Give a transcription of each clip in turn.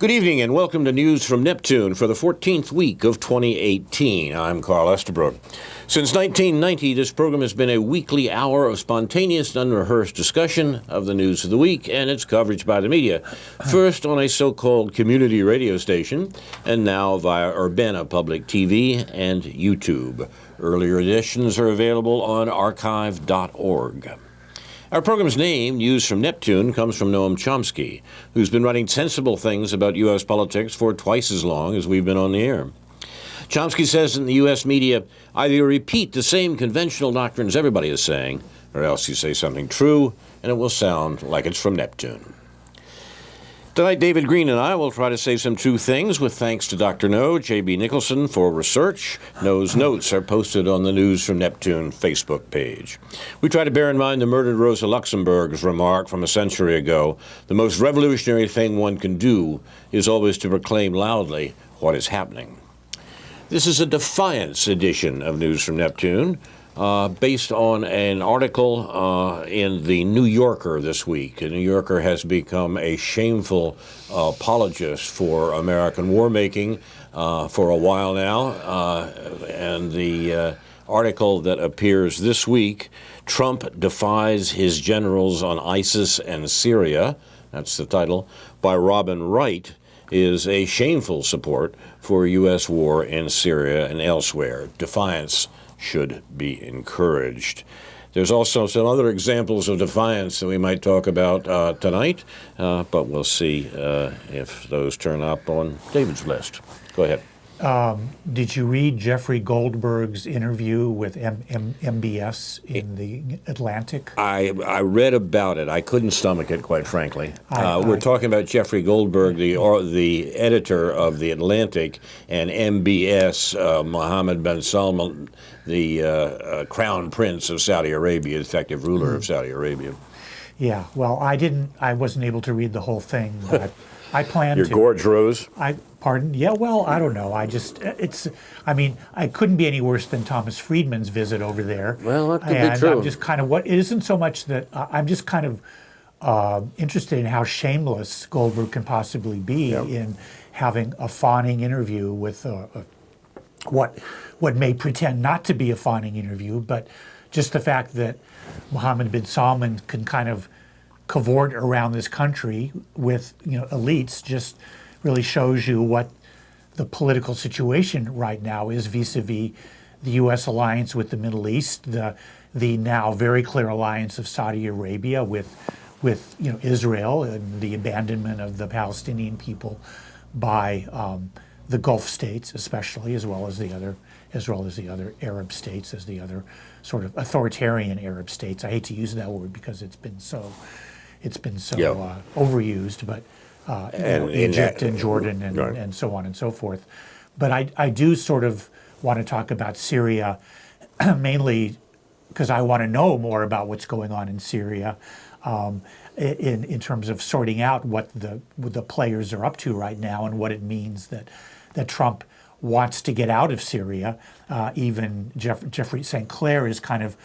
Good evening and welcome to News from Neptune for the 14th week of 2018. I'm Carl Estabrook. Since 1990, this program has been a weekly hour of spontaneous and unrehearsed discussion of the news of the week and its coverage by the media. First on a so-called community radio station, and now via Urbana Public TV and YouTube. Earlier editions are available on archive.org. Our program's name, News from Neptune, comes from Noam Chomsky, who's been writing sensible things about U.S. politics for twice as long as we've been on the air. Chomsky says in the U.S. media, either you repeat the same conventional doctrines everybody is saying, or else you say something true, and it will sound like it's from Neptune. Tonight, David Green and I will try to say some true things with thanks to Dr. No, J.B. Nicholson, for research. No's notes are posted on the News from Neptune Facebook page. We try to bear in mind the murdered Rosa Luxemburg's remark from a century ago, the most revolutionary thing one can do is always to proclaim loudly what is happening. This is a defiance edition of News from Neptune, based on an article in the New Yorker this week. The New Yorker has become a shameful apologist for American war-making for a while now, and the article that appears this week, Trump defies his generals on ISIS and Syria, that's the title, by Robin Wright, is a shameful support for U.S. war in Syria and elsewhere. Defiance should be encouraged. There's also some other examples of defiance that we might talk about tonight, but we'll see if those turn up on David's list. Go ahead. Did you read Jeffrey Goldberg's interview with MBS in the Atlantic? I read about it. I couldn't stomach it, quite frankly. We're talking about Jeffrey Goldberg, the editor of the Atlantic, and MBS, Mohammed bin Salman, the crown prince of Saudi Arabia, effective ruler of Saudi Arabia. Yeah. Well, I wasn't able to read the whole thing, but I plan to. Your gorge rose? Pardon? Yeah, well, I don't know. I couldn't be any worse than Thomas Friedman's visit over there. Well, that could be true. I'm just kind of, it isn't so much that, I'm just kind of interested in how shameless Goldberg can possibly be in having a fawning interview with what may pretend not to be a fawning interview, but just the fact that Mohammed bin Salman can kind of cavort around this country with elites just really shows you what the political situation right now is vis-a-vis the U.S. alliance with the Middle East, the now very clear alliance of Saudi Arabia with Israel, and the abandonment of the Palestinian people by the Gulf states, especially, as well as the other Arab states, as the other sort of authoritarian Arab states. I hate to use that word because it's been so overused, but Egypt and Jordan and so on and so forth. But I do sort of want to talk about Syria, mainly because I want to know more about what's going on in Syria, in terms of sorting out what the players are up to right now and what it means that Trump wants to get out of Syria. Even Jeffrey St. Clair is kind of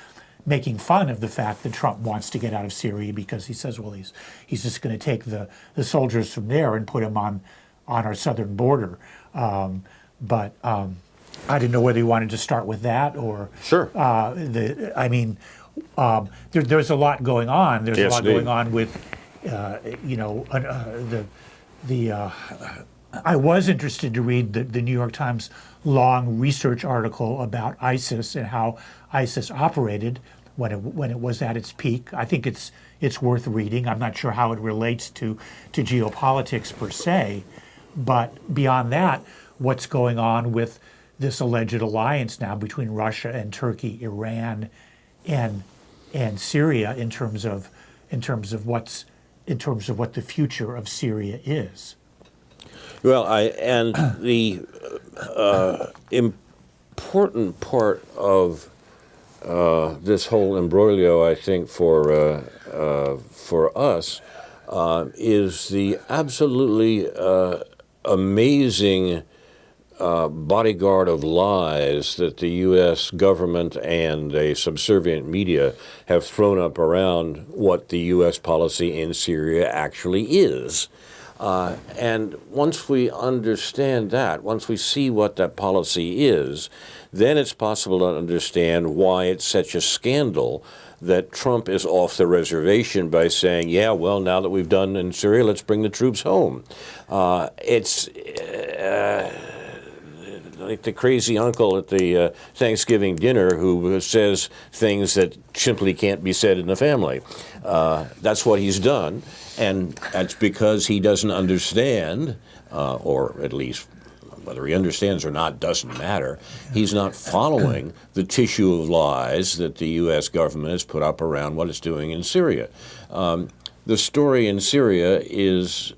making fun of the fact that Trump wants to get out of Syria because he says, well, he's just going to take the soldiers from there and put them on our southern border. But I didn't know whether you wanted to start with that or sure. There's a lot going on. There's yes, a lot indeed. going on with I was interested to read the New York Times long research article about ISIS and how ISIS operated when it was at its peak. I think it's worth reading. I'm not sure how it relates to geopolitics per se, but beyond that, what's going on with this alleged alliance now between Russia and Turkey, Iran, and Syria in terms of what the future of Syria is. Well, the important part of this whole imbroglio, I think, for us, is the absolutely amazing bodyguard of lies that the U.S. government and a subservient media have thrown up around what the U.S. policy in Syria actually is. And once we understand that, once we see what that policy is, then it's possible to understand why it's such a scandal that Trump is off the reservation by saying, yeah, well, now that we've done in Syria, let's bring the troops home. It's like the crazy uncle at the Thanksgiving dinner who says things that simply can't be said in the family. That's what he's done, and that's because he doesn't understand, or at least whether he understands or not doesn't matter. He's not following the tissue of lies that the U.S. government has put up around what it's doing in Syria. The story in Syria is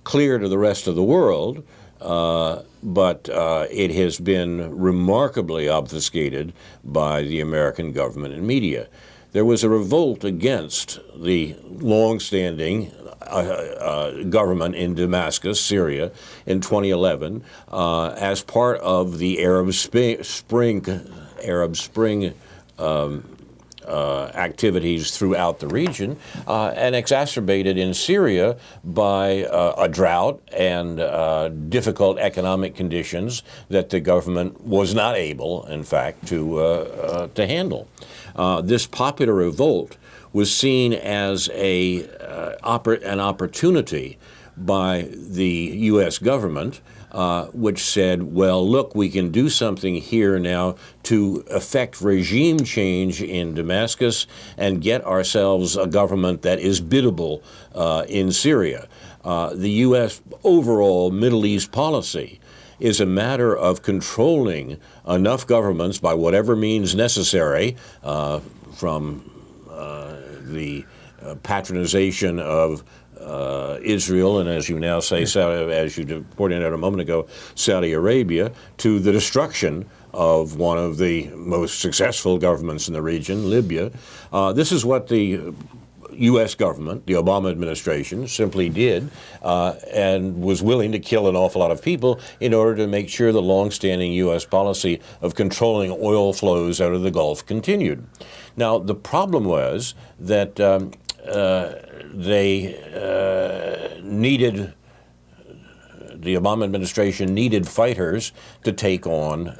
clear to the rest of the world, but it has been remarkably obfuscated by the American government and media. There was a revolt against the long-standing government in Damascus, Syria, in 2011 as part of the Arab Spring activities throughout the region, and exacerbated in Syria by a drought and difficult economic conditions that the government was not able, in fact, to handle. This popular revolt was seen as an opportunity by the U.S. government, which said, well, look, we can do something here now to effect regime change in Damascus and get ourselves a government that is biddable in Syria. The U.S. overall Middle East policy is a matter of controlling enough governments by whatever means necessary, from the patronization of Israel, and as you now say, as you pointed out a moment ago, Saudi Arabia, to the destruction of one of the most successful governments in the region, Libya. This is what the U.S. government, the Obama administration, simply did and was willing to kill an awful lot of people in order to make sure the long-standing U.S. policy of controlling oil flows out of the Gulf continued. Now, the problem was that the Obama administration needed fighters to take on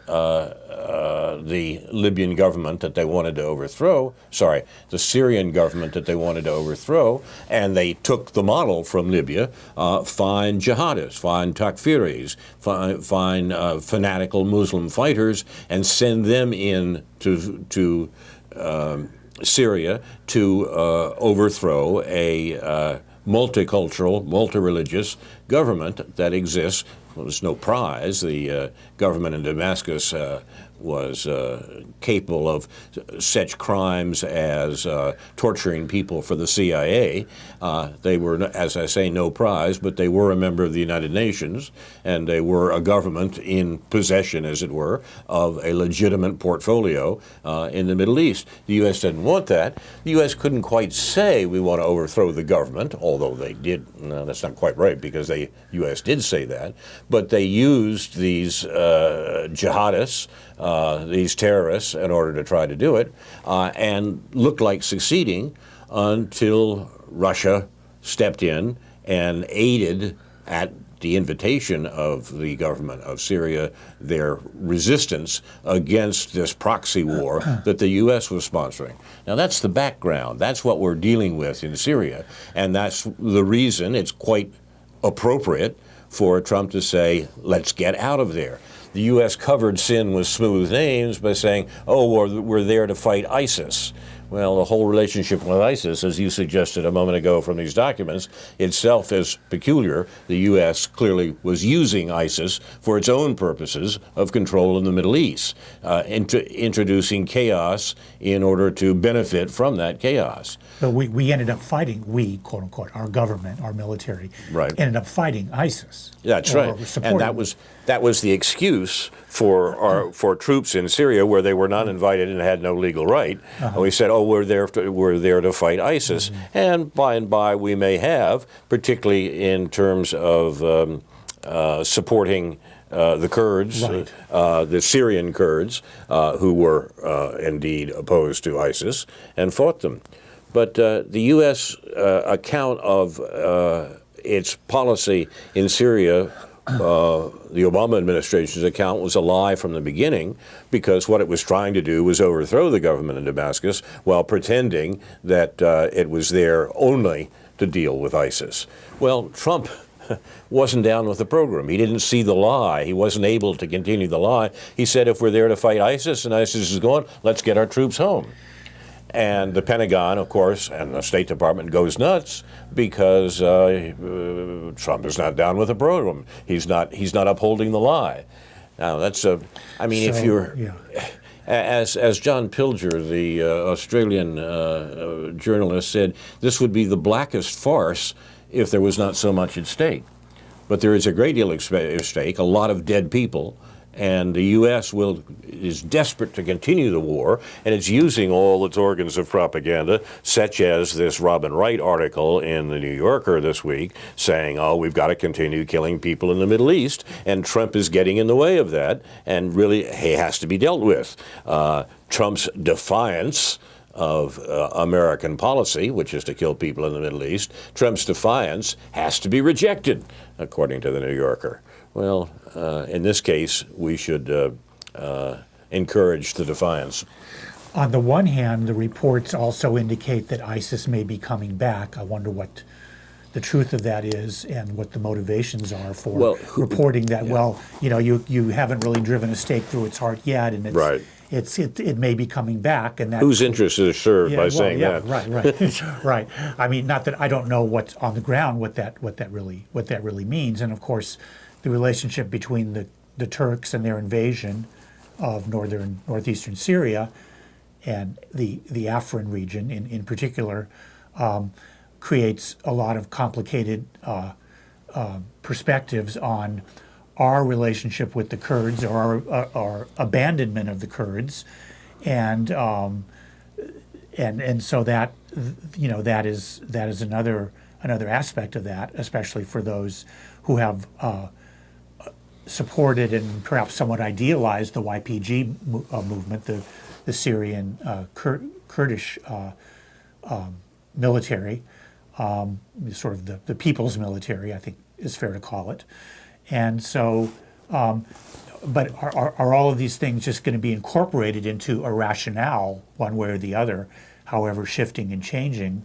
the Libyan government that they wanted to overthrow, the Syrian government that they wanted to overthrow, and they took the model from Libya, find jihadists, find takfiris, find fanatical Muslim fighters, and send them in to Syria to overthrow a multicultural, multi-religious government that exists. Well, there's no prize. The government in Damascus was capable of such crimes as torturing people for the CIA. They were, as I say, no prize, but they were a member of the United Nations, and they were a government in possession, as it were, of a legitimate portfolio in the Middle East. The U.S. didn't want that. The U.S. couldn't quite say we want to overthrow the government, although they did. No, that's not quite right, because the U.S. did say that. But they used these jihadists, these terrorists, in order to try to do it, and looked like succeeding until Russia stepped in and aided, at the invitation of the government of Syria, their resistance against this proxy war that the U.S. was sponsoring. Now, that's the background. That's what we're dealing with in Syria, and that's the reason it's quite appropriate for Trump to say, let's get out of there. The U.S. covered sin with smooth names by saying, oh, we're there to fight ISIS. Well, the whole relationship with ISIS, as you suggested a moment ago from these documents, itself is peculiar. The U.S. clearly was using ISIS for its own purposes of control in the Middle East, introducing chaos in order to benefit from that chaos. But we ended up fighting, quote unquote, our government, our military, ended up fighting ISIS. That's right. And that was the excuse for troops in Syria, where they were not invited and had no legal right. We said, oh, we're there to fight ISIS. And by we may have, particularly in terms of supporting the Kurds, the Syrian Kurds, who were indeed opposed to ISIS and fought them. But the U.S. account of its policy in Syria, the Obama administration's account, was a lie from the beginning, because what it was trying to do was overthrow the government in Damascus while pretending that it was there only to deal with ISIS. Well, Trump wasn't down with the program. He didn't see the lie. He wasn't able to continue the lie. He said, if we're there to fight ISIS and ISIS is gone, let's get our troops home. And the Pentagon, of course, and the State Department goes nuts because Trump is not down with the program. He's not upholding the lie. Now, that's I mean, if you're... Yeah. As John Pilger, the Australian journalist, said, this would be the blackest farce if there was not so much at stake. But there is a great deal at stake, a lot of dead people, and the U.S. is desperate to continue the war, and it's using all its organs of propaganda, such as this Robin Wright article in the New Yorker this week, saying, oh, we've got to continue killing people in the Middle East, and Trump is getting in the way of that, and really he has to be dealt with. Trump's defiance of American policy, which is to kill people in the Middle East, Trump's defiance has to be rejected, according to the New Yorker. Well, in this case, we should encourage the defiance. On the one hand, the reports also indicate that ISIS may be coming back. I wonder what the truth of that is and what the motivations are for reporting that. Yeah. Well, you know, you haven't really driven a stake through its heart yet, and it's, right. It may be coming back, and that, whose interest is served by saying that? Right. Right. I mean, not that I don't know what's on the ground, what that really means, and of course, the relationship between the Turks and their invasion of northeastern Syria and the Afrin region in particular creates a lot of complicated perspectives on our relationship with the Kurds, or our abandonment of the Kurds, and so that, you know, that is another aspect of that, especially for those who have supported and perhaps somewhat idealized the YPG movement, the Syrian Kurdish military, sort of the people's military, I think is fair to call it. And so, but are all of these things just going to be incorporated into a rationale, one way or the other, however shifting and changing,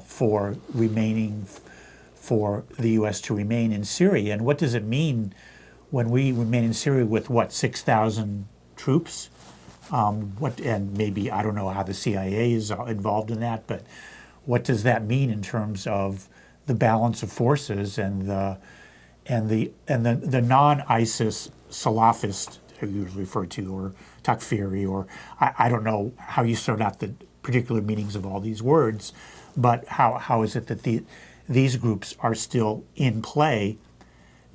for the U.S. to remain in Syria? And what does it mean when we remain in Syria with, 6,000 troops? And maybe, I don't know how the CIA is involved in that, but what does that mean in terms of the balance of forces and the non-ISIS Salafist, usually referred to, or Takfiri, or I don't know how you sort out the particular meanings of all these words, but how is it that these groups are still in play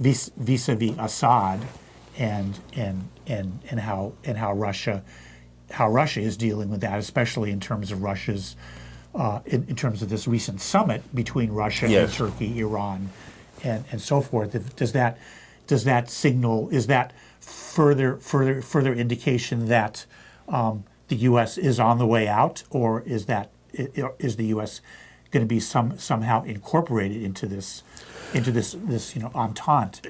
vis-a-vis Assad, and how Russia is dealing with that, especially in terms of Russia's in terms of this recent summit between Russia and Turkey, Iran, and so forth. Does that signal, is that further indication that the U.S. is on the way out, or is the U.S. going to be somehow incorporated into this entente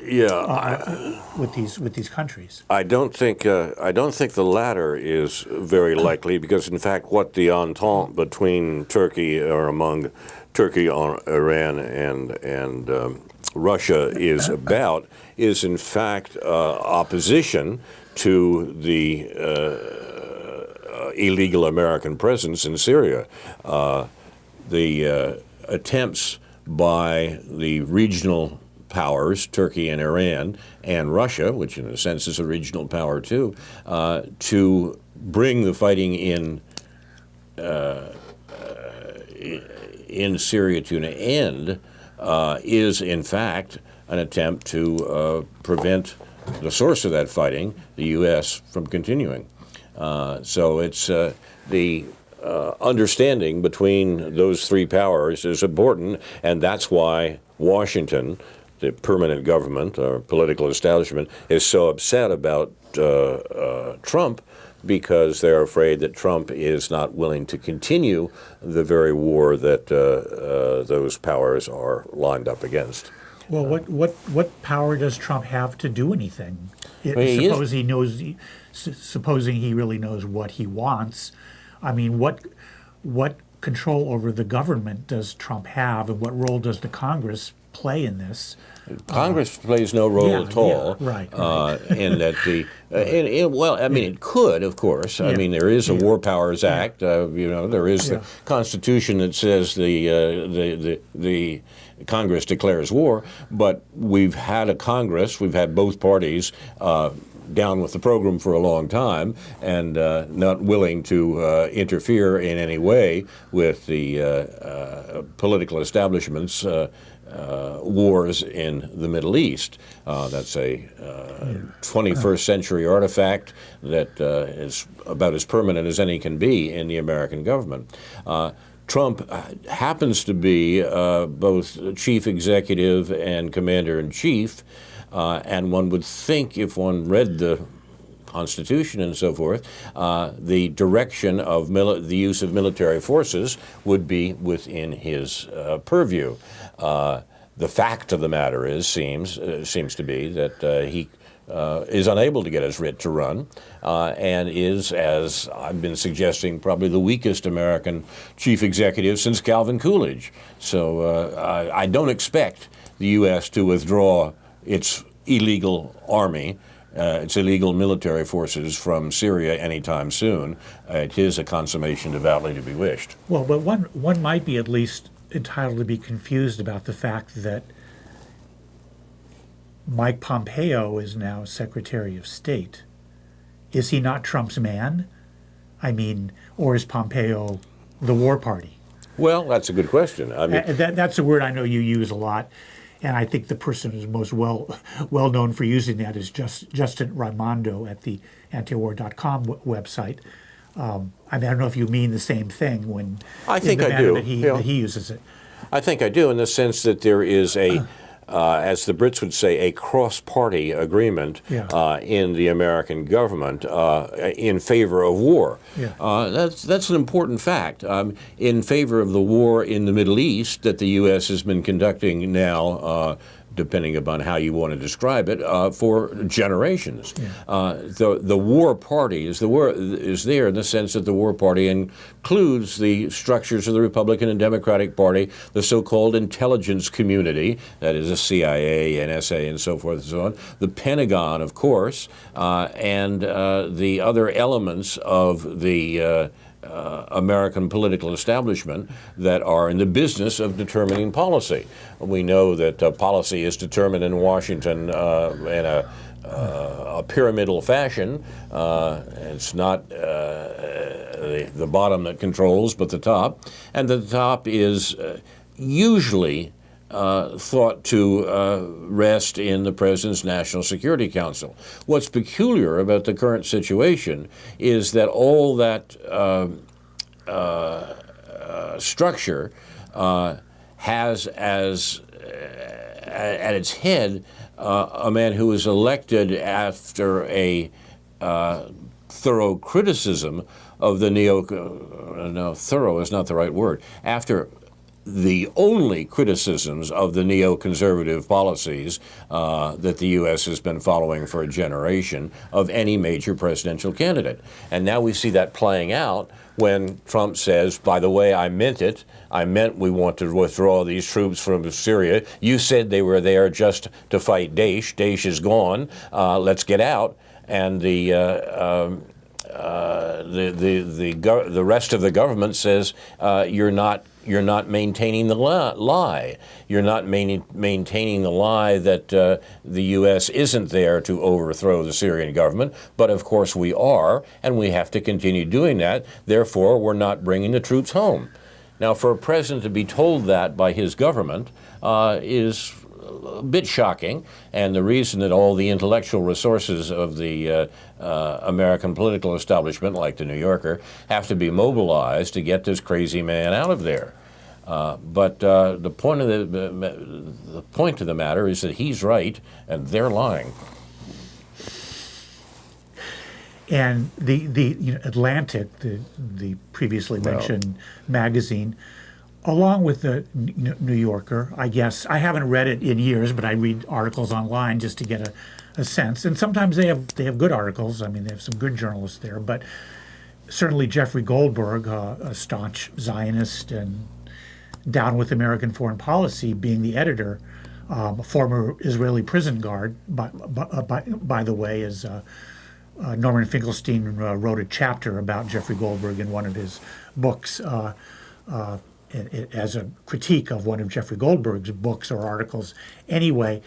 with these countries? I don't think the latter is very likely, because in fact what the entente between Turkey, or among Turkey, Iran, and Russia is about is in fact opposition to the illegal American presence in Syria. The attempts by the regional powers, Turkey and Iran, and Russia, which in a sense is a regional power too, to bring the fighting in Syria to an end, is in fact an attempt to prevent the source of that fighting, the U.S., from continuing. So it's the understanding between those three powers is important, and that's why Washington, the permanent government or political establishment, is so upset about Trump, because they're afraid that Trump is not willing to continue the very war that those powers are lined up against. Well, what power does Trump have to do anything? Supposing he really knows what he wants. I mean, what control over the government does Trump have, and what role does the Congress play in this? Congress plays no role at all. Right. In that it could, of course. I mean, there is a War Powers Act. There is the Constitution that says the Congress declares war. But we've had a Congress. We've had both parties down with the program for a long time and not willing to interfere in any way with the political establishment's wars in the Middle East. That's a 21st century artifact that is about as permanent as any can be in the American government. Trump happens to be both chief executive and commander-in-chief, and one would think, if one read the Constitution and so forth, the direction of the use of military forces would be within his purview. The fact of the matter seems to be that he is unable to get his writ to run, and is, as I've been suggesting, probably the weakest American chief executive since Calvin Coolidge. So I don't expect the U.S. to withdraw its illegal army, its illegal military forces from Syria anytime soon. It is a consummation devoutly to be wished. Well, but one might be at least entitled to be confused about the fact that Mike Pompeo is now Secretary of State. Is he not Trump's man? I mean, or is Pompeo the War Party? Well, that's a good question. I mean, that's a word I know you use a lot, and I think the person who's most well known for using that is Justin Raimondo at the antiwar.com website. I mean, I don't know if you mean the same thing when I think I do. That he uses it. I think I do, in the sense that there is a, as the Brits would say, a cross-party agreement in the American government in favor of war. That's an important fact. In favor of the war in the Middle East that the U.S. has been conducting now, depending upon how you want to describe it, for generations. The war party is there in the sense that the war party includes the structures of the Republican and Democratic Party, the so-called intelligence community, that is the CIA, NSA, and so forth and so on, the Pentagon, of course, and the other elements of the American political establishment that are in the business of determining policy. We know that policy is determined in Washington in a pyramidal fashion. It's not the bottom that controls, but the top. And the top is usually thought to rest in the President's National Security Council. What's peculiar about the current situation is that all that structure has as at its head a man who was elected after a thorough criticism of the thorough is not the right word, after the only criticisms of the neoconservative policies that the U.S. has been following for a generation of any major presidential candidate. And now we see that playing out when Trump says, by the way, I meant it. I meant we want to withdraw these troops from Syria. You said they were there just to fight Daesh. Daesh is gone. Let's get out. And the rest of the government says you're not maintaining the lie. You're not maintaining the lie that the U.S. isn't there to overthrow the Syrian government, but of course we are, and we have to continue doing that. Therefore, we're not bringing the troops home. Now, for a president to be told that by his government is a bit shocking, and the reason that all the intellectual resources of the American political establishment, like the New Yorker, have to be mobilized to get this crazy man out of there. But the point of the matter is that he's right and they're lying. And the Atlantic, the previously mentioned magazine, along with the New Yorker, I guess, I haven't read it in years, but I read articles online just to get a sense. And sometimes they have good articles. I mean, they have some good journalists there. But certainly Jeffrey Goldberg, a staunch Zionist and down with American foreign policy, being the editor, a former Israeli prison guard, by the way, is Norman Finkelstein wrote a chapter about Jeffrey Goldberg in one of his books as a critique of one of Jeffrey Goldberg's books or articles. Anyway,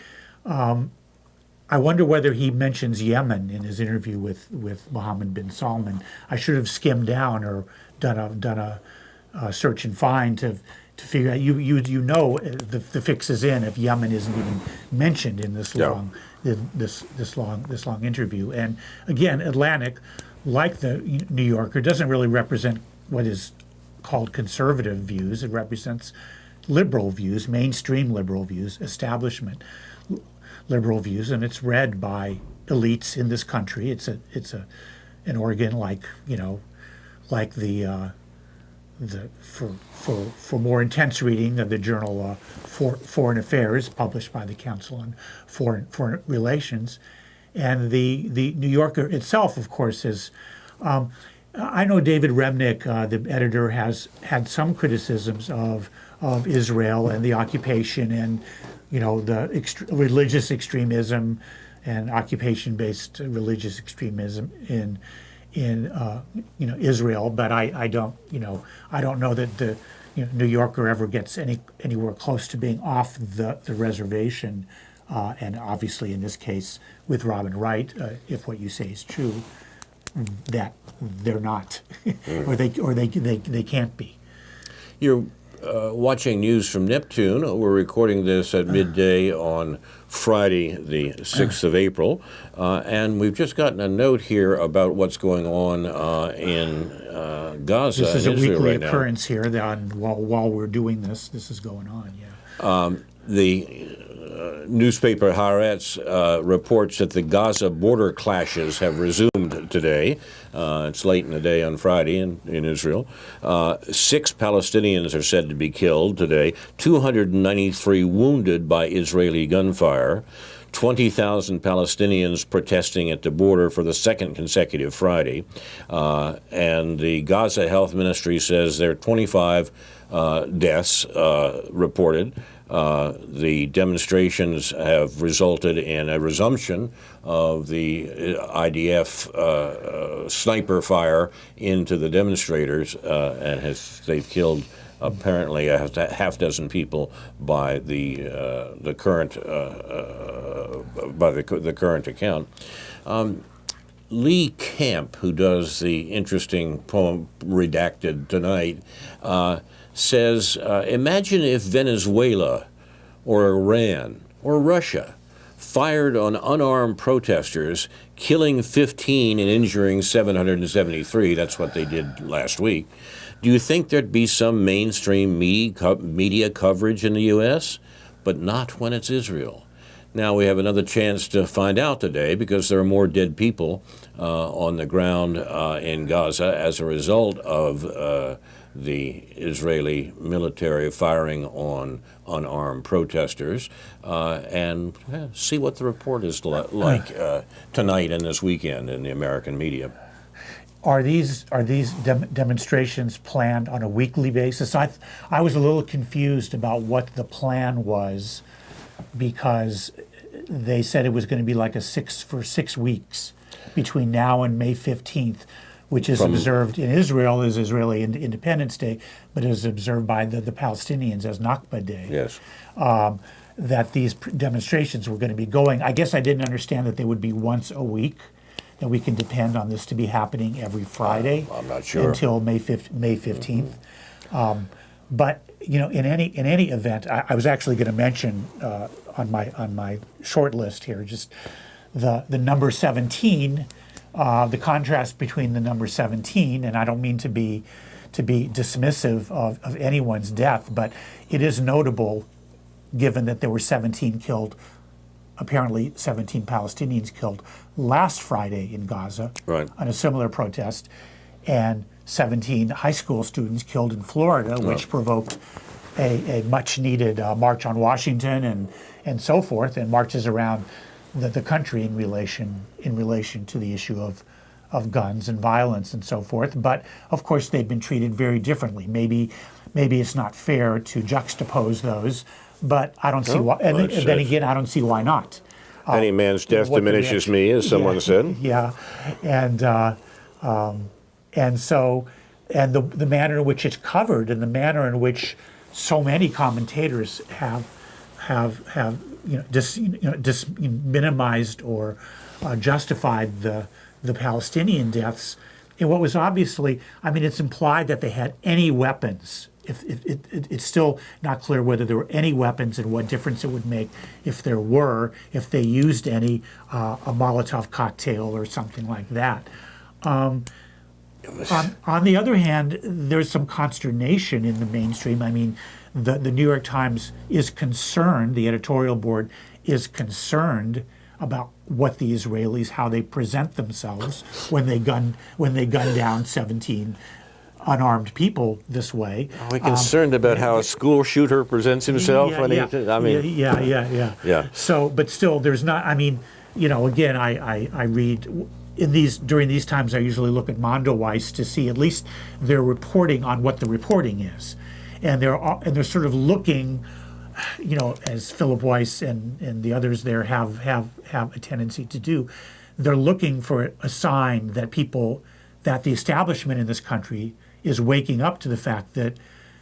I wonder whether he mentions Yemen in his interview with Mohammed bin Salman. I should have skimmed down or done a search and find to figure out. You know the fix is in if Yemen isn't even mentioned in this long this long interview. And again, Atlantic, like the New Yorker, doesn't really represent what is called conservative views. It represents liberal views, mainstream liberal views, establishment liberal views, and it's read by elites in this country. It's an organ like the for more intense reading of the journal Foreign Affairs, published by the Council on Foreign Relations, and the New Yorker itself, of course, is. I know David Remnick, the editor, has had some criticisms of Israel and the occupation and the religious extremism and occupation-based religious extremism in Israel, but I don't know that the New Yorker ever gets anywhere close to being off the reservation, and obviously in this case with Robin Wright, if what you say is true, that they're not, or they can't be. You're watching news from Neptune. We're recording this at midday on Friday, the 6th of April, and we've just gotten a note here about what's going on in Gaza. This is a Israel weekly right occurrence here. While we're doing this is going on. Yeah. The newspaper Haaretz reports that the Gaza border clashes have resumed today. It's late in the day on Friday in Israel. 6 Palestinians are said to be killed today, 293 wounded by Israeli gunfire, 20,000 Palestinians protesting at the border for the second consecutive Friday. And the Gaza Health Ministry says there are 25 deaths reported. The demonstrations have resulted in a resumption of the IDF sniper fire into the demonstrators, and they've killed apparently a half dozen people by the current account. Lee Camp, who does the interesting poem Redacted Tonight, says, imagine if Venezuela or Iran or Russia fired on unarmed protesters, killing 15 and injuring 773. That's what they did last week. Do you think there'd be some mainstream media coverage in the U.S.? But not when it's Israel. Now we have another chance to find out today because there are more dead people on the ground in Gaza as a result of the Israeli military firing on unarmed protesters, and see what the report is like tonight and this weekend in the American media. Are these demonstrations planned on a weekly basis? I was a little confused about what the plan was, because they said it was going to be like for 6 weeks between now and May 15th, which is observed in Israel as Israeli Independence Day, but is observed by the Palestinians as Nakba Day. Yes. That these demonstrations were going to be going. I guess I didn't understand that they would be once a week, that we can depend on this to be happening every Friday. I'm not sure. Until May 15th. But in any event, I was actually going to mention on my short list here just the number 17. The contrast between the number 17, and I don't mean to be dismissive of anyone's death, but it is notable, given that there were 17 killed apparently 17 Palestinians killed last Friday in Gaza Right. on a similar protest, and 17 high school students killed in Florida, which provoked a much-needed march on Washington and so forth, and marches around the country in relation to the issue of guns and violence and so forth. But of course, they've been treated very differently. Maybe it's not fair to juxtapose those, but I don't see why. And then again, I don't see why not. Any man's death diminishes me, as someone said. Yeah, and so the manner in which it's covered, and the manner in which so many commentators have minimized or justified the Palestinian deaths, in what was obviously, I mean, it's implied that they had any weapons. It's still not clear whether there were any weapons and what difference it would make if there were, if they used any, a Molotov cocktail or something like that. On the other hand, there's some consternation in the mainstream. I mean, the New York Times is concerned, the editorial board is concerned about what the Israelis, how they present themselves when they gun down 17 unarmed people this way. Are we concerned about how a school shooter presents himself? Yeah. So, but still, there's not. I mean, again, I read during these times. I usually look at Mondoweiss to see at least their reporting on what the reporting is, and they're sort of looking. As Philip Weiss and the others there have a tendency to do, they're looking for a sign that the establishment in this country is waking up to the fact that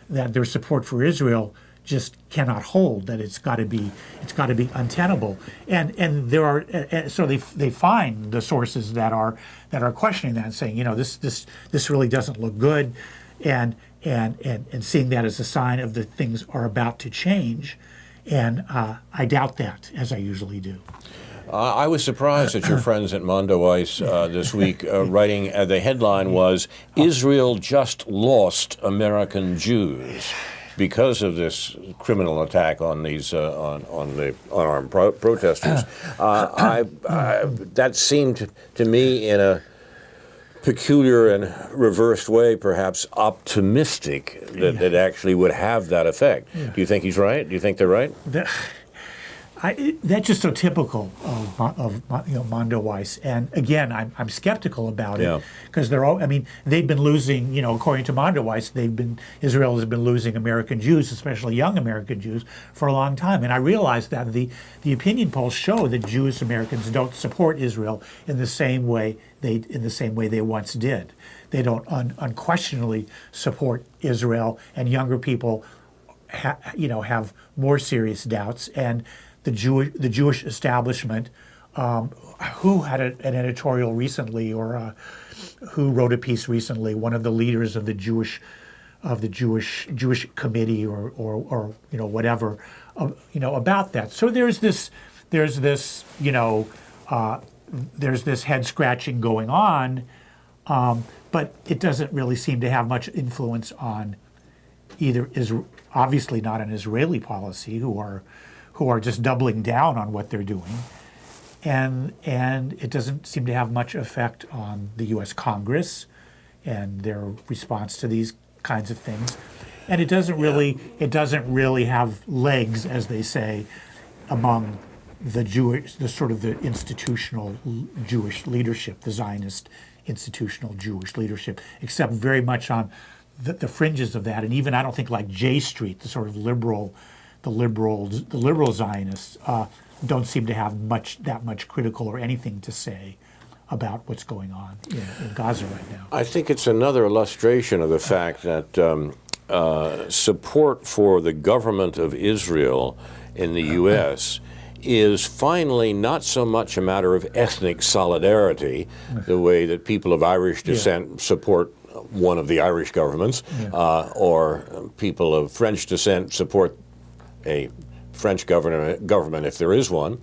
their support for Israel just cannot hold, that it's got to be untenable, and there are so they find the sources that are questioning that and saying, this really doesn't look good, and seeing that as a sign of the things are about to change, and I doubt that, as I usually do. I was surprised that your friends at Mondoweiss this week writing, the headline was, "Israel just lost American Jews," because of this criminal attack on these on the unarmed protesters. That seemed to me, in a peculiar and reversed way, perhaps optimistic that actually would have that effect. Yeah. Do you think he's right? Do you think they're right? That's just so typical of Mondoweiss, and again, I'm skeptical about it, because they've been losing, according to Mondoweiss, Israel has been losing American Jews, especially young American Jews, for a long time, and I realize that the opinion polls show that Jewish Americans don't support Israel in the same way they once did. They don't unquestionably support Israel, and younger people have more serious doubts, and the Jewish establishment, who had an editorial recently, or who wrote a piece recently, one of the leaders of the Jewish committee, or whatever, about that. So there's this head scratching going on, but it doesn't really seem to have much influence on either. Obviously not an Israeli policy, who are just doubling down on what they're doing, and it doesn't seem to have much effect on the U.S. Congress and their response to these kinds of things, and it doesn't really have legs, as they say, among the institutional Jewish leadership, the Zionist institutional Jewish leadership, except very much on the fringes of that, and even I don't think like J Street, the sort of liberal Zionists don't seem to have that much critical or anything to say about what's going on in Gaza right now. I think it's another illustration of the fact that support for the government of Israel in the U.S. is finally not so much a matter of ethnic solidarity, the way that people of Irish descent support one of the Irish governments, or people of French descent support a French government, if there is one.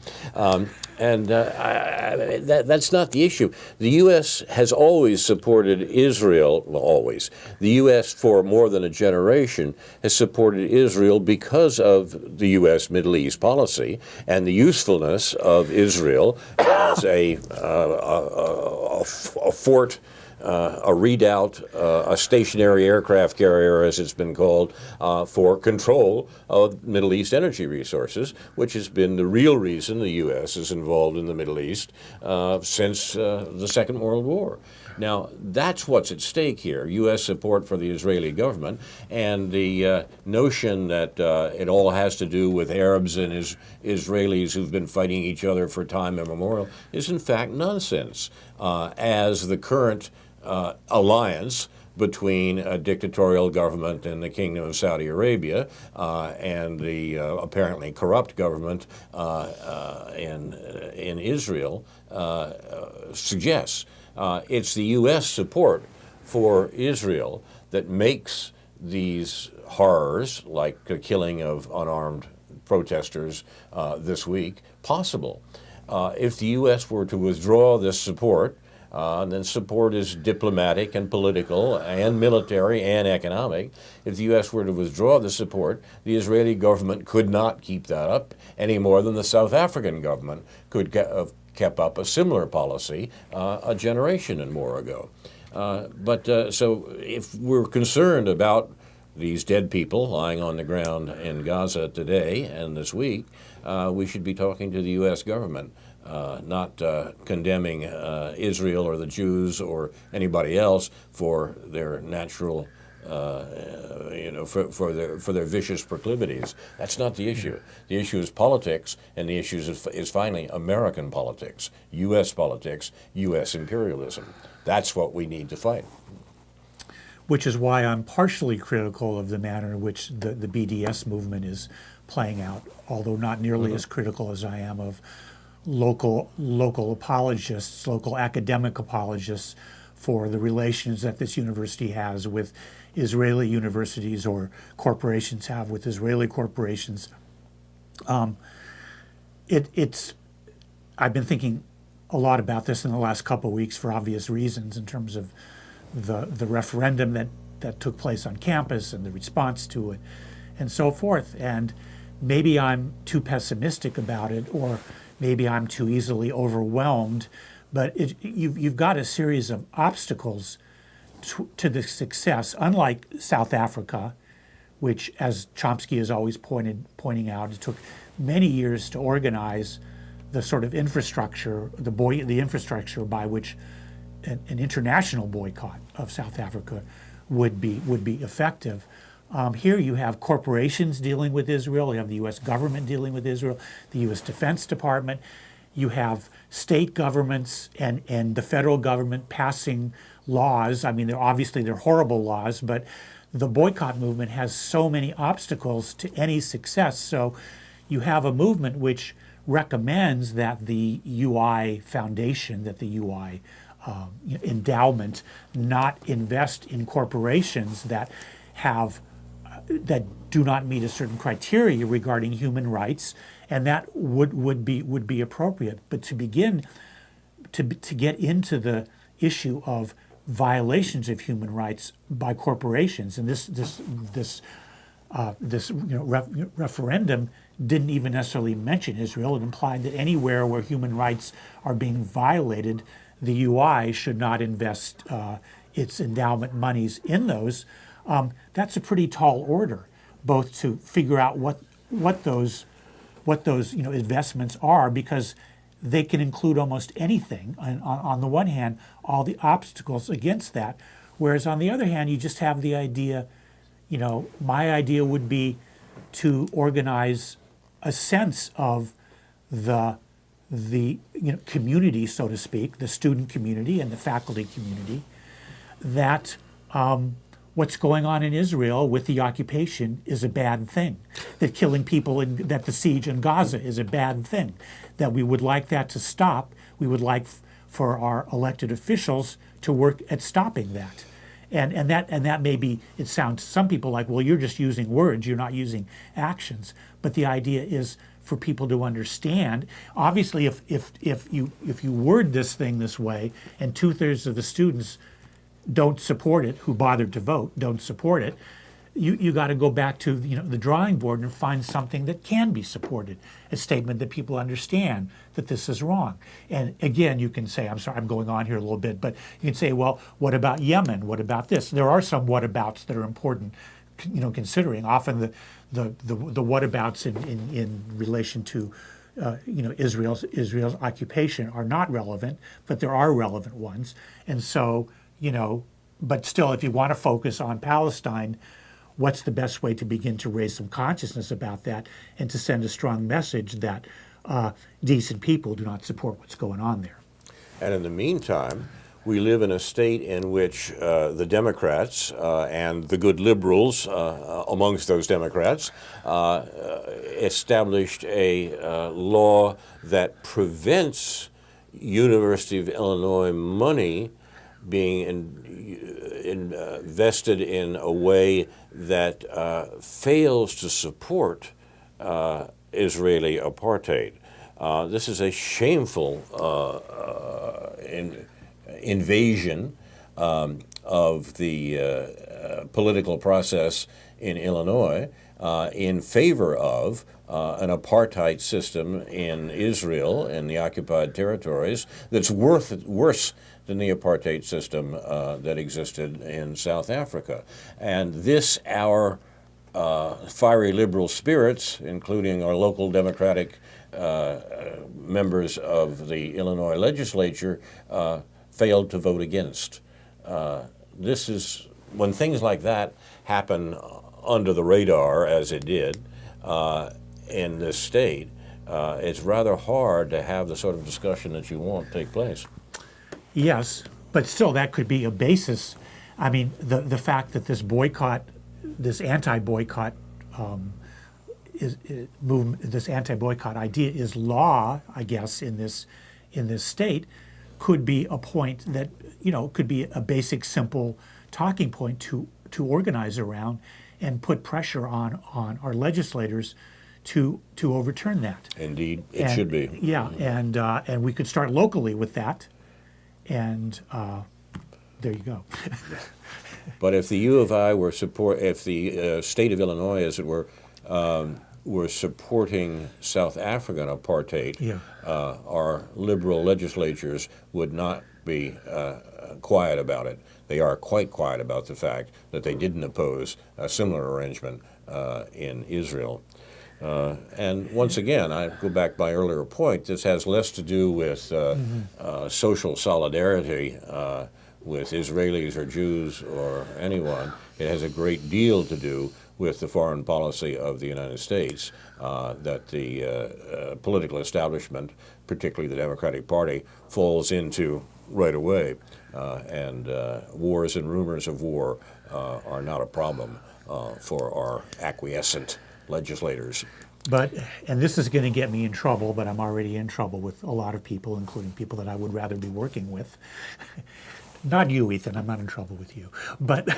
That's not the issue. The U.S. has always supported Israel, well, always. The U.S. for more than a generation has supported Israel because of the U.S. Middle East policy and the usefulness of Israel as a fort, a redoubt, a stationary aircraft carrier, as it's been called, for control of Middle East energy resources, which has been the real reason the U.S. is involved in the Middle East since the Second World War. Now, that's what's at stake here, U.S. support for the Israeli government, and the notion that it all has to do with Arabs and Israelis who've been fighting each other for time immemorial is in fact nonsense, as the current alliance between a dictatorial government in the Kingdom of Saudi Arabia and the apparently corrupt government in Israel suggests. It's the U.S. support for Israel that makes these horrors, like the killing of unarmed protesters this week, possible. If the U.S. were to withdraw this support, then support is diplomatic and political and military and economic. If the U.S. were to withdraw the support, the Israeli government could not keep that up any more than the South African government could have kept up a similar policy a generation and more ago. So if we're concerned about these dead people lying on the ground in Gaza today and this week, we should be talking to the U.S. government. Not condemning Israel or the Jews or anybody else for their natural, for their vicious proclivities. That's not the issue. The issue is politics, and the issue is finally American politics, U.S. politics, U.S. imperialism. That's what we need to fight. Which is why I'm partially critical of the manner in which the BDS movement is playing out, although not nearly as critical as I am of local apologists, local academic apologists for the relations that this university has with Israeli universities or corporations have with Israeli corporations. I've been thinking a lot about this in the last couple of weeks for obvious reasons in terms of the referendum that took place on campus and the response to it and so forth. And maybe I'm too pessimistic about it, or maybe I'm too easily overwhelmed, but you've got a series of obstacles to the success, unlike South Africa, which, as Chomsky is always pointing out, it took many years to organize the sort of infrastructure, the infrastructure by which an international boycott of South Africa would be effective. Here you have corporations dealing with Israel, you have the U.S. government dealing with Israel, the U.S. Defense Department, you have state governments and the federal government passing laws. I mean, they're horrible laws, but the boycott movement has so many obstacles to any success. So you have a movement which recommends that the UI Foundation, that the UI endowment not invest in corporations that do not meet a certain criteria regarding human rights, and that would be appropriate. But to begin to get into the issue of violations of human rights by corporations, and this referendum didn't even necessarily mention Israel. It implied that anywhere where human rights are being violated, the UI should not invest its endowment monies in those. That's a pretty tall order, both to figure out what those investments are, because they can include almost anything. And on the one hand, all the obstacles against that, whereas on the other hand, you just have the idea. My idea would be to organize a sense of the community, so to speak, the student community and the faculty community, that what's going on in Israel with the occupation is a bad thing, that killing people, that the siege in Gaza is a bad thing, that we would like that to stop. We would like for our elected officials to work at stopping that. And that may be, it sounds to some people like, well, you're just using words, you're not using actions. But the idea is for people to understand. Obviously, if you word this thing this way, and 2/3 of the students don't support it, who bothered to vote, don't support it, you got to go back to the drawing board and find something that can be supported, a statement that people understand that this is wrong. And again, you can say, I'm sorry, I'm going on here a little bit, but you can say, well, what about Yemen? What about this? There are some whatabouts that are important, considering. Often the whatabouts in relation to Israel's occupation are not relevant, but there are relevant ones. And so, but still, if you want to focus on Palestine, what's the best way to begin to raise some consciousness about that and to send a strong message that decent people do not support what's going on there? And in the meantime, we live in a state in which the Democrats and the good liberals amongst those Democrats established a law that prevents University of Illinois money being invested in a way that fails to support Israeli apartheid. This is a shameful invasion of the political process in Illinois in favor of an apartheid system in Israel, in the occupied territories, that's worse than the apartheid system that existed in South Africa. And this, our fiery liberal spirits, including our local Democratic members of the Illinois legislature, failed to vote against. This is, when things like that happen under the radar, as it did in this state, it's rather hard to have the sort of discussion that you want take place. Yes, but still that could be a basis. I mean, the fact that this boycott, this anti-boycott movement, this anti-boycott idea is law, I guess, in this state, could be a point that, could be a basic, simple talking point to organize around and put pressure on our legislators to overturn that. Indeed, it should be. Yeah, and we could start locally with that, and there you go. But if the U of I were if the state of Illinois, as it were supporting South African apartheid, yeah, our liberal legislatures would not be quiet about it. They are quite quiet about the fact that they didn't oppose a similar arrangement in Israel. And once again, I go back to my earlier point, this has less to do with social solidarity with Israelis or Jews or anyone. It has a great deal to do with the foreign policy of the United States that the political establishment, particularly the Democratic Party, falls into right away. And wars and rumors of war are not a problem for our acquiescent legislators. And this is going to get me in trouble, but I'm already in trouble with a lot of people, including people that I would rather be working with. Not you, Ethan. I'm not in trouble with you. But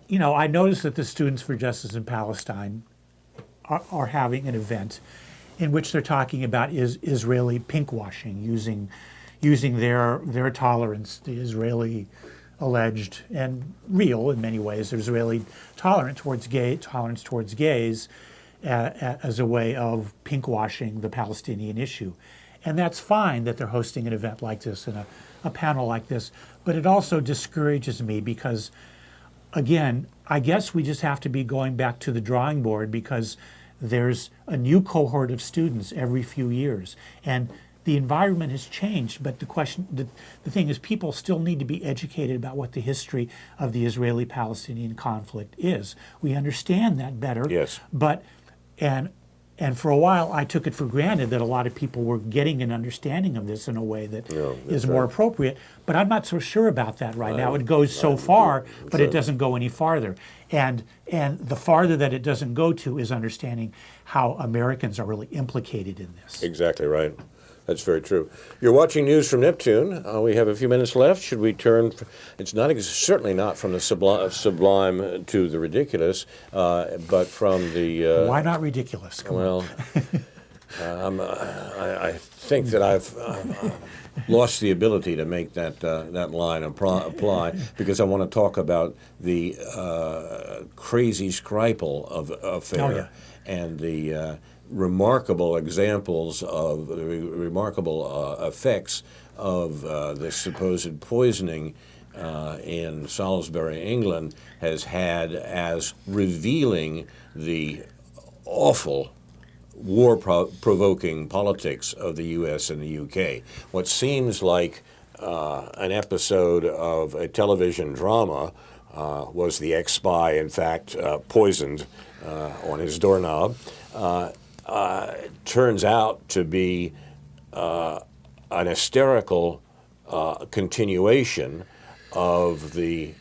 I noticed that the Students for Justice in Palestine are having an event in which they're talking about Israeli pinkwashing, using their tolerance, the Israeli alleged and real in many ways, the Israeli tolerance towards gays as a way of pinkwashing the Palestinian issue. And that's fine that they're hosting an event like this and a panel like this, but it also discourages me because, again, I guess we just have to be going back to the drawing board because there's a new cohort of students every few years. And the environment has changed, but the thing is people still need to be educated about what the history of the Israeli-Palestinian conflict is. We understand that better. Yes. But, and for a while, I took it for granted that a lot of people were getting an understanding of this in a way that is more appropriate. But I'm not so sure about that right now. It goes so far, but it doesn't go any farther. And the farther that it doesn't go to is understanding how Americans are really implicated in this. Exactly right. That's very true. You're watching news from Neptune. We have a few minutes left. Should we turn? It's not certainly not from the sublime to the ridiculous, but from the. Why not ridiculous? Come on. I think that I've lost the ability to make that line apply because I want to talk about the crazy Skripal affair and the remarkable examples of the remarkable effects of the supposed poisoning in Salisbury, England, has had as revealing the awful war-provoking politics of the U.S. and the U.K. What seems like an episode of a television drama was the ex-spy, in fact, poisoned on his doorknob. Turns out to be an hysterical continuation of the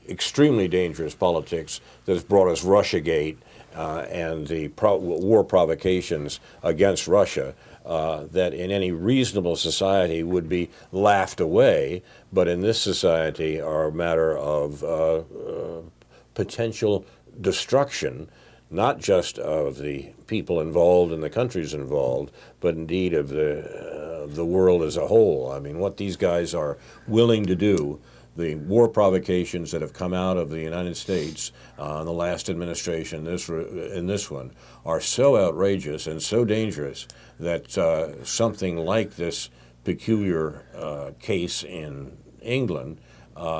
extremely dangerous politics that has brought us Russiagate and the war provocations against Russia that in any reasonable society would be laughed away, but in this society are a matter of potential destruction, not just of the people involved and the countries involved, but indeed of the world as a whole. I mean, what these guys are willing to do, the war provocations that have come out of the United States in the last administration, in this one, are so outrageous and so dangerous that something like this peculiar case in England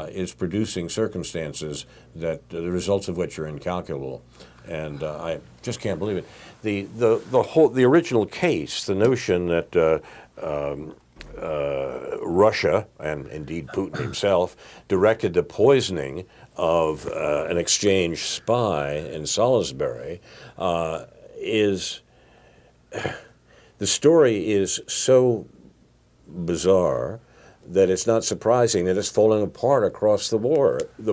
is producing circumstances that the results of which are incalculable. And I just can't believe it. The original case, the notion that Russia, and indeed Putin himself, directed the poisoning of an exchange spy in Salisbury, the story is so bizarre that it's not surprising that it's falling apart across the border. The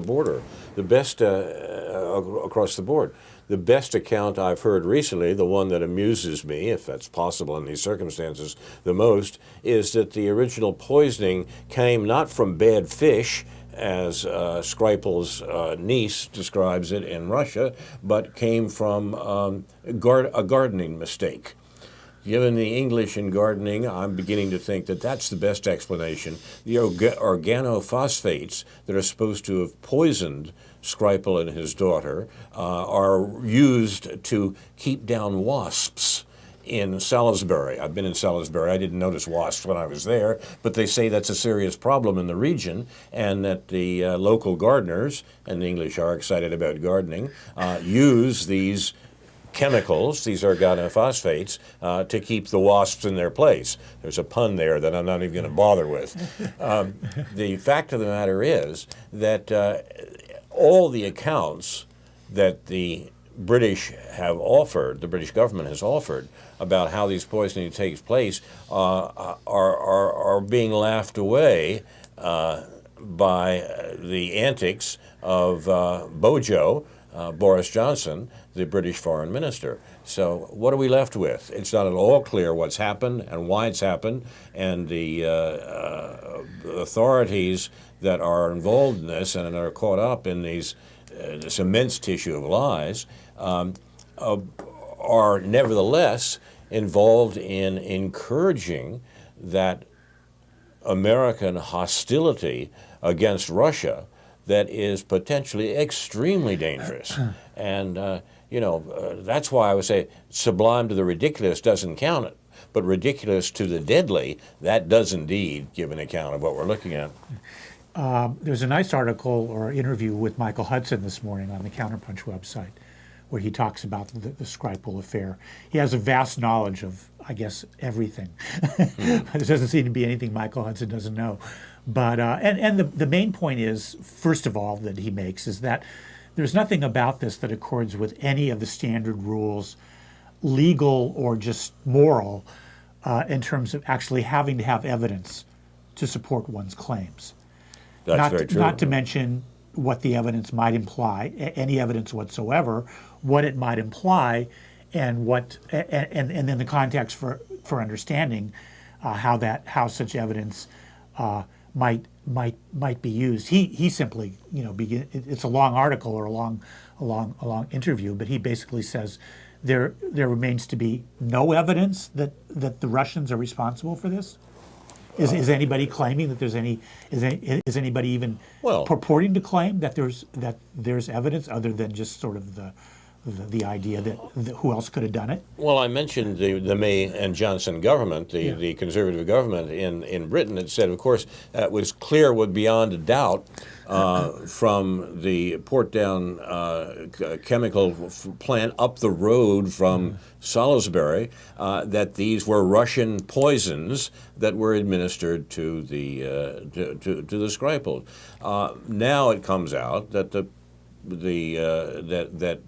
best across the board. The best account I've heard recently, the one that amuses me, if that's possible in these circumstances the most, is that the original poisoning came not from bad fish, as Skripal's niece describes it in Russia, but came from a gardening mistake. Given the English in gardening, I'm beginning to think that that's the best explanation. The organophosphates that are supposed to have poisoned Skripal and his daughter are used to keep down wasps in Salisbury. I've been in Salisbury. I didn't notice wasps when I was there, but they say that's a serious problem in the region and that the local gardeners, and the English are excited about gardening, use these chemicals, these organophosphates, to keep the wasps in their place. There's a pun there that I'm not even going to bother with. The fact of the matter is that all the accounts that the British have offered, the British government has offered, about how these poisoning takes place are being laughed away by the antics of Bojo, Boris Johnson, the British foreign minister. So what are we left with? It's not at all clear what's happened and why it's happened, and the authorities that are involved in this and are caught up in this immense tissue of lies are nevertheless involved in encouraging that American hostility against Russia that is potentially extremely dangerous. And, that's why I would say sublime to the ridiculous doesn't count it, but ridiculous to the deadly, that does indeed give an account of what we're looking at. There's a nice article or interview with Michael Hudson this morning on the Counterpunch website where he talks about the Skripal affair. He has a vast knowledge of, I guess, everything. There doesn't seem to be anything Michael Hudson doesn't know. But and the main point is, first of all, that he makes is that there's nothing about this that accords with any of the standard rules, legal or just moral, in terms of actually having to have evidence to support one's claims. That's very true. Not to mention what the evidence might imply, any evidence whatsoever, what it might imply, and what and then the context for for understanding how such evidence might be used. He simply, it's a long article or a long interview, but he basically says there remains to be no evidence that the Russians are responsible for this. Is anybody claiming that is anybody even purporting to claim that there's evidence other than just sort of the idea that who else could have done it? Well, I mentioned the May and Johnson government, the conservative government in Britain. It said, of course, it was clear beyond a doubt from the Portdown chemical plant up the road from Salisbury that these were Russian poisons that were administered to the Skripal. Now it comes out that that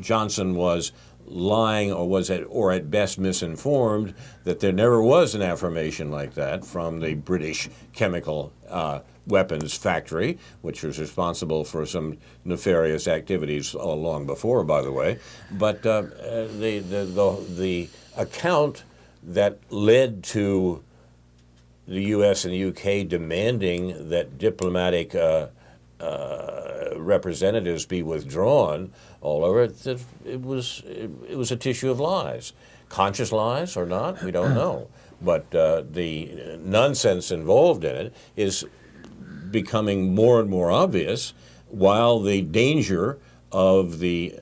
Johnson was lying or at best misinformed, that there never was an affirmation like that from the British chemical weapons factory, which was responsible for some nefarious activities long before, by the way. But the account that led to the U.S. and the U.K. demanding that diplomatic representatives be withdrawn all over it was a tissue of lies, conscious lies or not, we don't know. But the nonsense involved in it is becoming more and more obvious, while the danger of the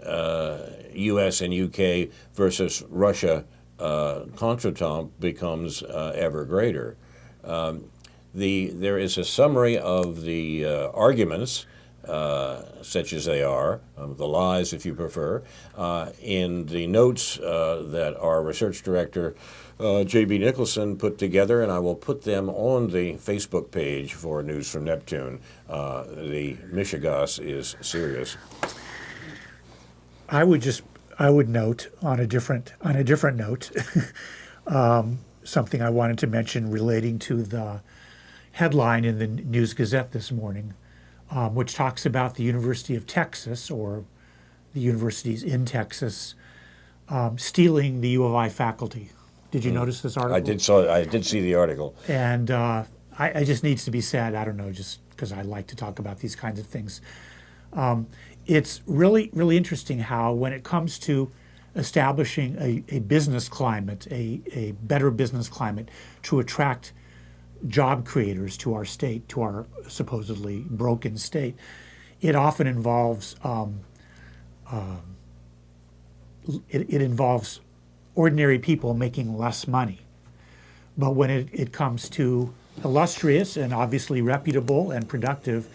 U.S. and U.K. versus Russia contretemps becomes ever greater. There is a summary of the arguments, such as they are, the lies if you prefer, in the notes that our research director, J.B. Nicholson, put together, and I will put them on the Facebook page for News from Neptune. The mishegas is serious. I would note on a different note something I wanted to mention relating to the headline in the News Gazette this morning, which talks about the University of Texas, or the universities in Texas, stealing the U of I faculty. Did you notice this article? I did see the article. And I just needs to be said, I don't know, just because I like to talk about these kinds of things. It's really, really interesting how when it comes to establishing a business climate, a better business climate to attract job creators to our state, to our supposedly broken state, it often involves it involves ordinary people making less money. But when it comes to illustrious and obviously reputable and productive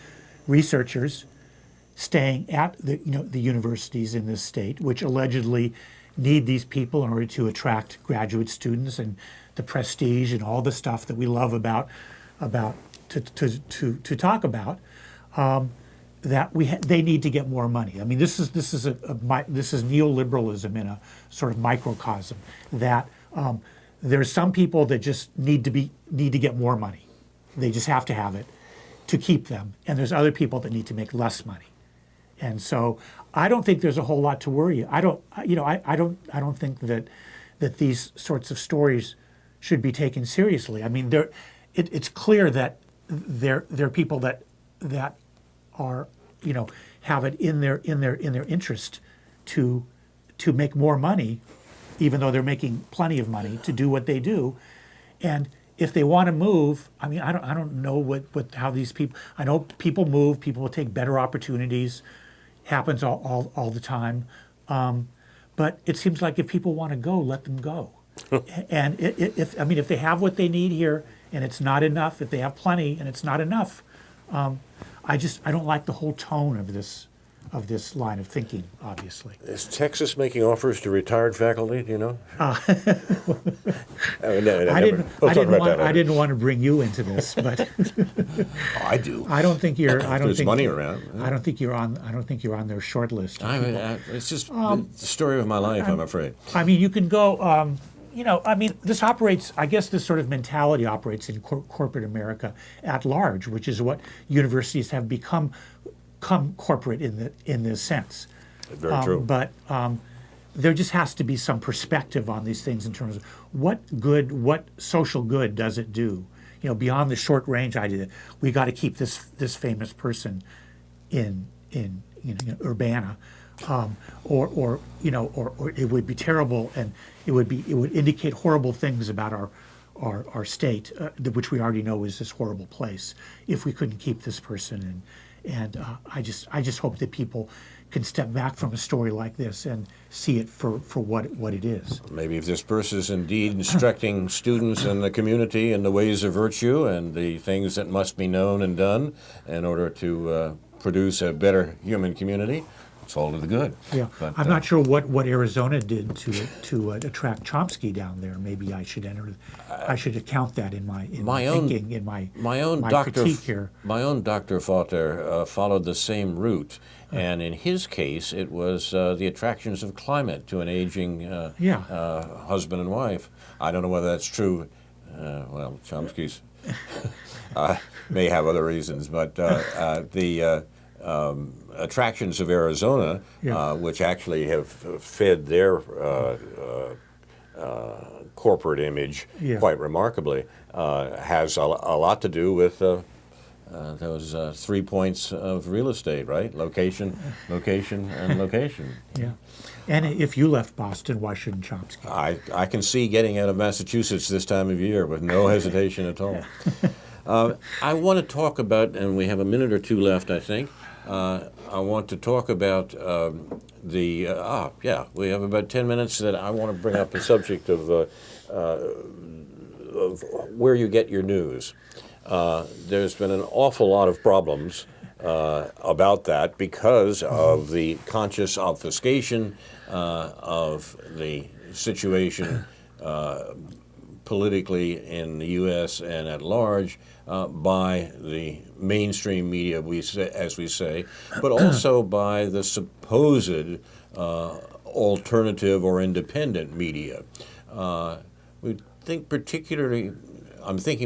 researchers staying at the universities in this state, which allegedly need these people in order to attract graduate students and the prestige and all the stuff that we love to talk about, they need to get more money. I mean, this is neoliberalism in a sort of microcosm. That there's some people that just need to get more money. They just have to have it to keep them, and there's other people that need to make less money. And so I don't think there's a whole lot to worry. I don't think that these sorts of stories should be taken seriously. I mean, it's clear that there are people that are have it in their interest to make more money, even though they're making plenty of money to do what they do. And if they want to move, I mean, I don't know how these people. I know people move. People will take better opportunities. Happens all the time. But it seems like if people want to go, let them go. And if they have what they need here and it's not enough, if they have plenty and it's not enough, I don't like the whole tone of this line of thinking, obviously. Is Texas making offers to retired faculty, do you know? I didn't want to bring you into this, but I do. I don't think you're. There's money around. I don't think you're on their short list. It's just the story of my life, I'm afraid. I mean, you can go. This operates. I guess this sort of mentality operates in corporate America at large, which is what universities have become corporate in this sense. Very true. But there just has to be some perspective on these things in terms of what social good does it do? Beyond the short range idea, we got to keep this famous person in Urbana, or it would be terrible, and it would indicate horrible things about our state, which we already know is this horrible place, if we couldn't keep this person. And I just hope that people can step back from a story like this and see it for what it is. Maybe if this person is indeed instructing students in the community in the ways of virtue and the things that must be known and done in order to produce a better human community, it's all to the good. Yeah, but, I'm not sure what Arizona did to attract Chomsky down there. Maybe I should I should account that in my thinking, in my critique here. My own Dr. Vater followed the same route, and in his case, it was the attractions of climate to an aging husband and wife. I don't know whether that's true. Well, Chomsky's may have other reasons, but the attractions of Arizona, which actually have fed their corporate image quite remarkably, has a lot to do with those 3 points of real estate, right? Location, location, and location. Yeah. And if you left Boston, why shouldn't Chomsky? I can see getting out of Massachusetts this time of year with no hesitation at all. I want to talk about, and we have a minute or two left, I think. I want to talk about we have about 10 minutes that I want to bring up the subject of where you get your news. There's been an awful lot of problems about that because of the conscious obfuscation of the situation politically in the U.S. and at large by the mainstream media, as we say, but also by the supposed alternative or independent media. I'm thinking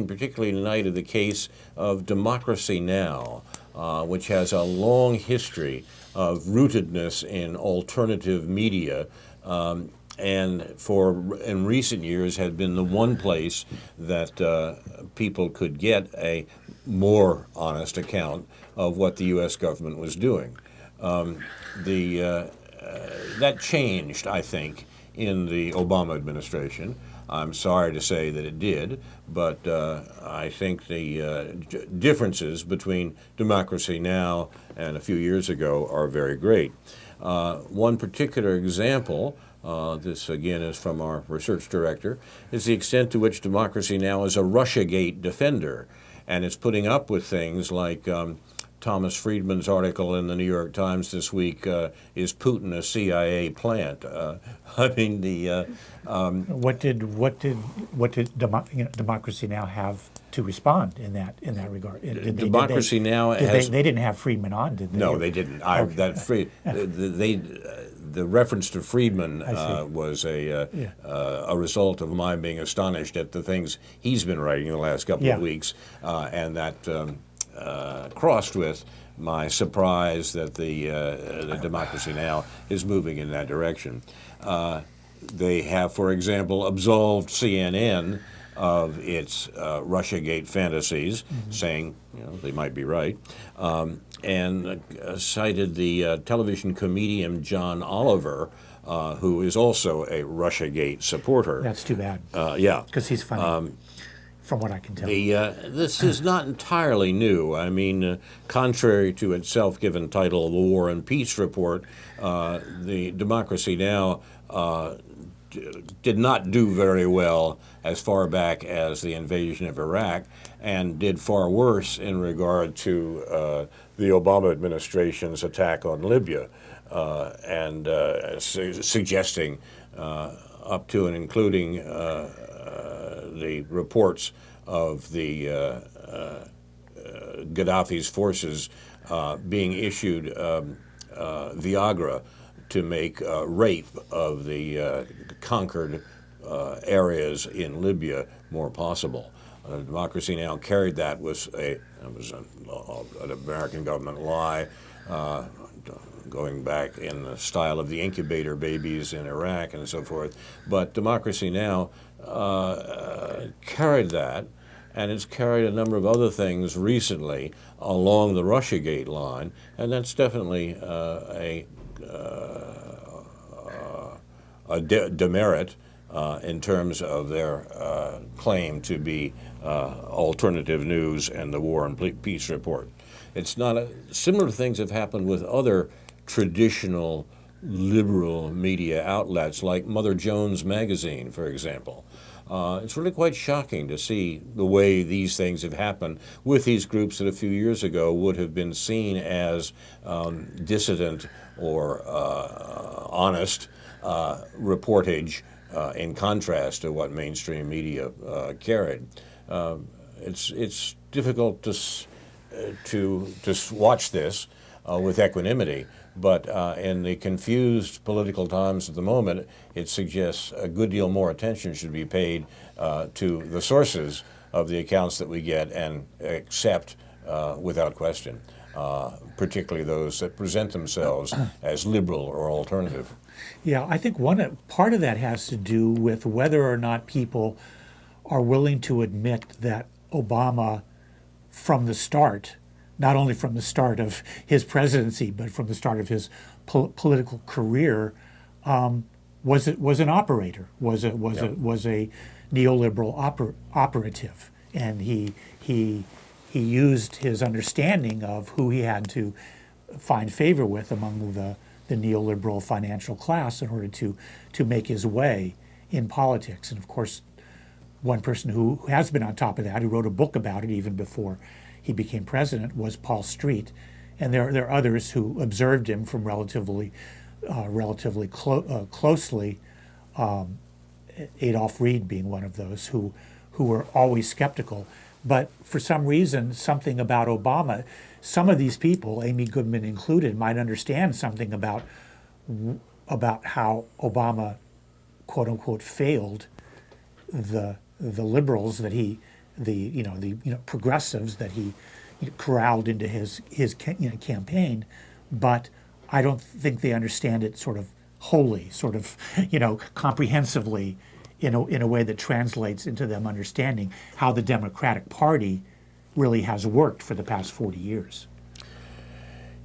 particularly tonight of the case of Democracy Now!, which has a long history of rootedness in alternative media, and in recent years had been the one place that people could get a more honest account of what the U.S. government was doing. That changed, I think, in the Obama administration. I'm sorry to say that it did, but I think the differences between Democracy Now! And a few years ago are very great. One particular example, this again is from our research director, is the extent to which Democracy Now! Is a Russiagate defender, and it's putting up with things like Thomas Friedman's article in the New York Times this week, is Putin a CIA plant? I mean, what did Democracy Now! Have to respond in that regard? Democracy Now! They didn't have Friedman on, did they? No, they didn't. Okay. The reference to Friedman was a result of my being astonished at the things he's been writing in the last couple of weeks, and that crossed with my surprise that the Democracy Now! Is moving in that direction. They have, for example, absolved CNN of its Russiagate fantasies, saying they might be right, and cited the television comedian John Oliver, who is also a Russiagate supporter. That's too bad. Yeah. Because he's funny. From what I can tell. This is not entirely new. I mean, contrary to its self-given title, The War and Peace Report, the Democracy Now! Did not do very well as far back as the invasion of Iraq, and did far worse in regard to the Obama administration's attack on Libya, and suggesting up to and including the reports of the Gaddafi's forces being issued Viagra to make rape of the conquered areas in Libya more possible. Democracy Now! Carried that. It was an American government lie. going back in the style of the incubator babies in Iraq and so forth. But Democracy Now! Carried that, and it's carried a number of other things recently along the Russiagate line, and that's definitely a demerit in terms of their claim to be alternative news and the War and Peace Report. It's not similar things have happened with other traditional liberal media outlets like Mother Jones magazine, for example. It's really quite shocking to see the way these things have happened with these groups that a few years ago would have been seen as dissident or honest reportage in contrast to what mainstream media carried. It's difficult to watch this with equanimity, but in the confused political times at the moment, it suggests a good deal more attention should be paid to the sources of the accounts that we get and accept without question, particularly those that present themselves as liberal or alternative. Yeah, I think part of that has to do with whether or not people are willing to admit that Obama, from the start, not only from the start of his presidency, but from the start of his political career, was an operator, was a neoliberal operative, and he used his understanding of who he had to find favor with among the neoliberal financial class in order to make his way in politics. And of course, one person who has been on top of that, who wrote a book about it even before he became president, was Paul Street. And there are others who observed him from relatively closely, Adolph Reed being one of those who were always skeptical. But for some reason, something about Obama, some of these people, Amy Goodman included, might understand something about how Obama, quote unquote, failed the liberals that the progressives that he corralled into his campaign, but I don't think they understand it sort of wholly, sort of comprehensively, in a way that translates into them understanding how the Democratic Party really has worked for the past 40 years.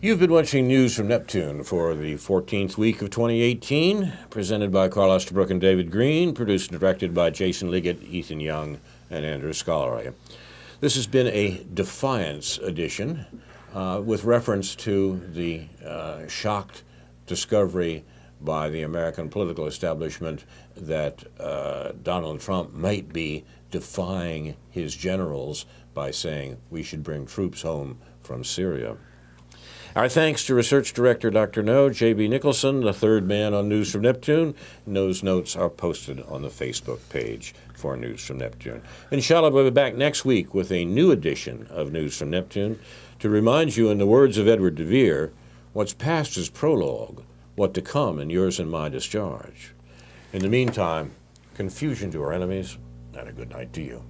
You've been watching News from Neptune for the 14th week of 2018, presented by Carl Estabrook and David Green, produced and directed by Jason Liggett, Ethan Young, and Andrew Scollery. This has been a Defiance edition with reference to the shocked discovery by the American political establishment that Donald Trump might be defying his generals by saying we should bring troops home from Syria. Our thanks to Research Director Dr. No, J.B. Nicholson, the third man on News from Neptune. And those notes are posted on the Facebook page for News from Neptune. Inshallah, we'll be back next week with a new edition of News from Neptune to remind you, in the words of Edward de Vere, what's past is prologue, what to come in yours and my discharge. In the meantime, confusion to our enemies, and a good night to you.